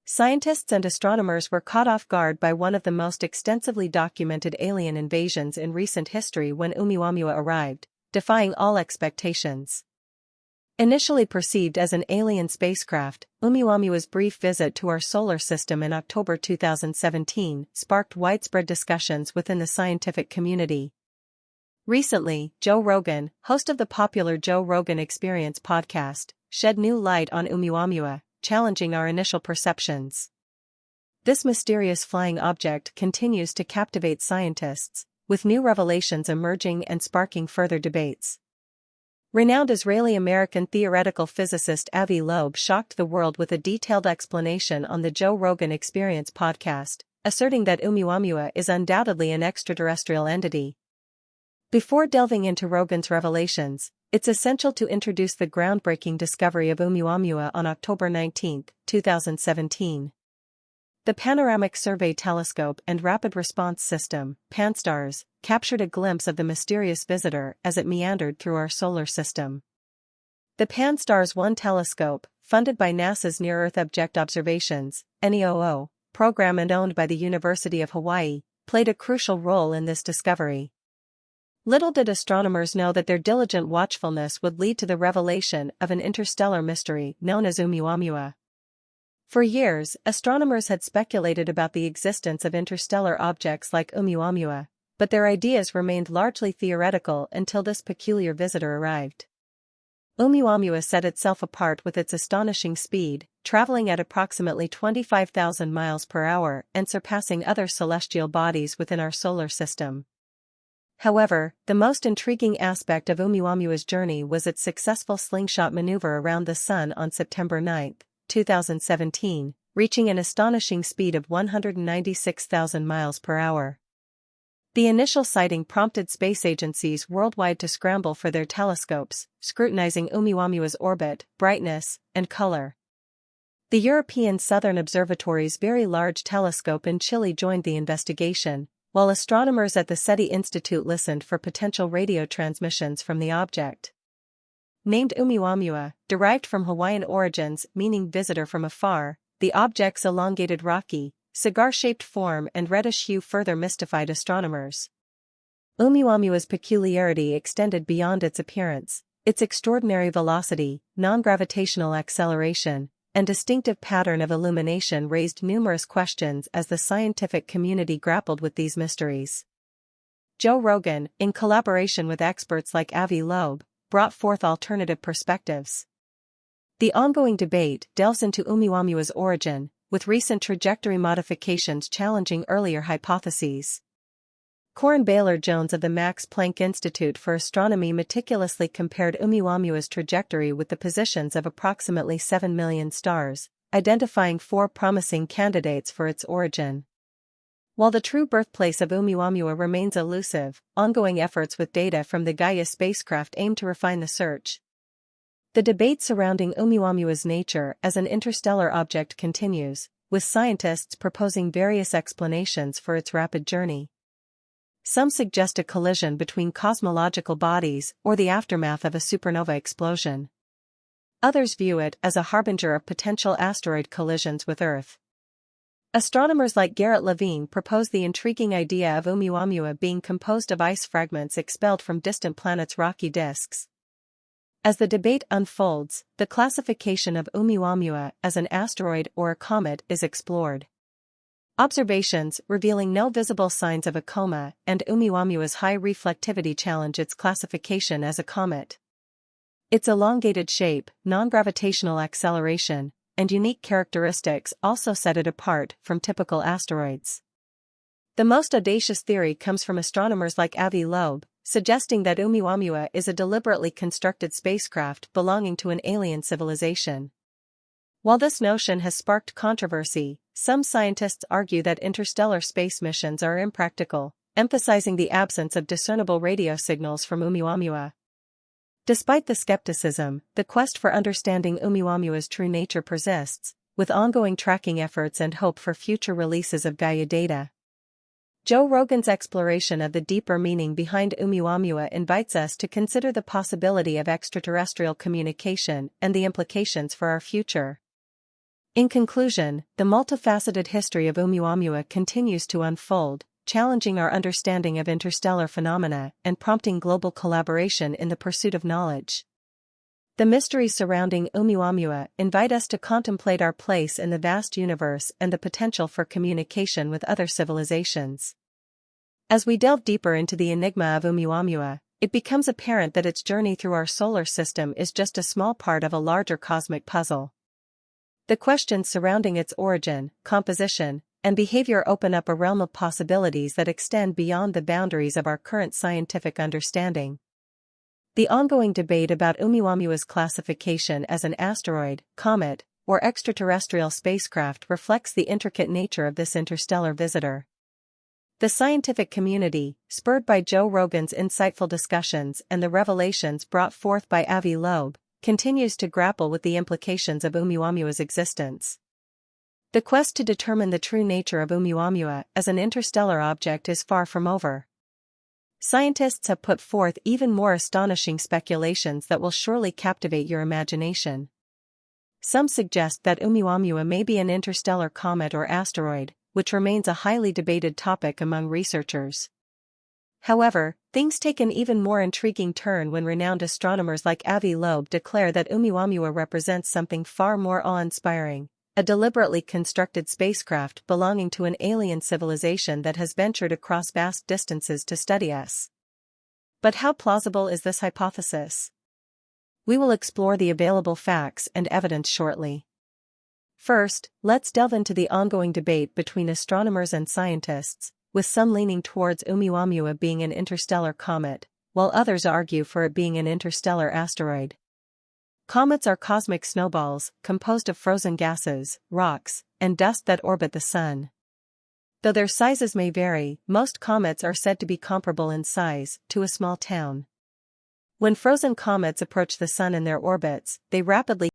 Scientists and astronomers were caught off guard by one of the most extensively documented alien invasions in recent history when Oumuamua arrived, defying all expectations. Initially perceived as an alien spacecraft, Oumuamua's brief visit to our solar system in October 2017 sparked widespread discussions within the scientific community. Recently, Joe Rogan, host of the popular Joe Rogan Experience podcast, shed new light on Oumuamua, challenging our initial perceptions. This mysterious flying object continues to captivate scientists, with new revelations emerging and sparking further debates. Renowned Israeli-American theoretical physicist Avi Loeb shocked the world with a detailed explanation on the Joe Rogan Experience podcast, asserting that Oumuamua is undoubtedly an extraterrestrial entity. Before delving into Rogan's revelations, it's essential to introduce the groundbreaking discovery of Oumuamua on October 19, 2017. The Panoramic Survey Telescope and Rapid Response System, PanSTARRS, captured a glimpse of the mysterious visitor as it meandered through our solar system. The PanSTARRS-1 telescope, funded by NASA's Near-Earth Object Observations (NEOO) program and owned by the University of Hawaii, played a crucial role in this discovery. Little did astronomers know that their diligent watchfulness would lead to the revelation of an interstellar mystery known as Oumuamua. For years, astronomers had speculated about the existence of interstellar objects like Oumuamua, but their ideas remained largely theoretical until this peculiar visitor arrived. Oumuamua set itself apart with its astonishing speed, traveling at approximately 25,000 miles per hour and surpassing other celestial bodies within our solar system. However, the most intriguing aspect of Oumuamua's journey was its successful slingshot maneuver around the Sun on September 9, 2017, reaching an astonishing speed of 196,000 miles per hour. The initial sighting prompted space agencies worldwide to scramble for their telescopes, scrutinizing Oumuamua's orbit, brightness, and color. The European Southern Observatory's Very Large Telescope in Chile joined the investigation, while astronomers at the SETI Institute listened for potential radio transmissions from the object. Named Oumuamua, derived from Hawaiian origins meaning visitor from afar, the object's elongated rocky, cigar-shaped form and reddish hue further mystified astronomers. Oumuamua's peculiarity extended beyond its appearance. Its extraordinary velocity, non-gravitational acceleration, and distinctive pattern of illumination raised numerous questions as the scientific community grappled with these mysteries. Joe Rogan, in collaboration with experts like Avi Loeb, brought forth alternative perspectives. The ongoing debate delves into Oumuamua's origin, with recent trajectory modifications challenging earlier hypotheses. Corin Baylor-Jones of the Max Planck Institute for Astronomy meticulously compared Oumuamua's trajectory with the positions of approximately 7 million stars, identifying 4 promising candidates for its origin. While the true birthplace of Oumuamua remains elusive, ongoing efforts with data from the Gaia spacecraft aim to refine the search. The debate surrounding Oumuamua's nature as an interstellar object continues, with scientists proposing various explanations for its rapid journey. Some suggest a collision between cosmological bodies or the aftermath of a supernova explosion. Others view it as a harbinger of potential asteroid collisions with Earth. Astronomers like Garrett Levine propose the intriguing idea of Oumuamua being composed of ice fragments expelled from distant planets' rocky disks. As the debate unfolds, the classification of Oumuamua as an asteroid or a comet is explored. Observations revealing no visible signs of a coma and Oumuamua's high reflectivity challenge its classification as a comet. Its elongated shape, non-gravitational acceleration, and unique characteristics also set it apart from typical asteroids. The most audacious theory comes from astronomers like Avi Loeb, suggesting that Oumuamua is a deliberately constructed spacecraft belonging to an alien civilization. While this notion has sparked controversy, some scientists argue that interstellar space missions are impractical, emphasizing the absence of discernible radio signals from Oumuamua. Despite the skepticism, the quest for understanding Oumuamua's true nature persists, with ongoing tracking efforts and hope for future releases of Gaia data. Joe Rogan's exploration of the deeper meaning behind Oumuamua invites us to consider the possibility of extraterrestrial communication and the implications for our future. In conclusion, the multifaceted history of Oumuamua continues to unfold, challenging our understanding of interstellar phenomena and prompting global collaboration in the pursuit of knowledge. The mysteries surrounding Oumuamua invite us to contemplate our place in the vast universe and the potential for communication with other civilizations. As we delve deeper into the enigma of Oumuamua, it becomes apparent that its journey through our solar system is just a small part of a larger cosmic puzzle. The questions surrounding its origin, composition, and behavior open up a realm of possibilities that extend beyond the boundaries of our current scientific understanding. The ongoing debate about Oumuamua's classification as an asteroid, comet, or extraterrestrial spacecraft reflects the intricate nature of this interstellar visitor. The scientific community, spurred by Joe Rogan's insightful discussions and the revelations brought forth by Avi Loeb, continues to grapple with the implications of Oumuamua's existence. The quest to determine the true nature of Oumuamua as an interstellar object is far from over. Scientists have put forth even more astonishing speculations that will surely captivate your imagination. Some suggest that Oumuamua may be an interstellar comet or asteroid, which remains a highly debated topic among researchers. However, things take an even more intriguing turn when renowned astronomers like Avi Loeb declare that Oumuamua represents something far more awe-inspiring, a deliberately constructed spacecraft belonging to an alien civilization that has ventured across vast distances to study us. But how plausible is this hypothesis? We will explore the available facts and evidence shortly. First, let's delve into the ongoing debate between astronomers and scientists, with some leaning towards Oumuamua being an interstellar comet, while others argue for it being an interstellar asteroid. Comets are cosmic snowballs, composed of frozen gases, rocks, and dust that orbit the Sun. Though their sizes may vary, most comets are said to be comparable in size to a small town. When frozen comets approach the Sun in their orbits, they rapidly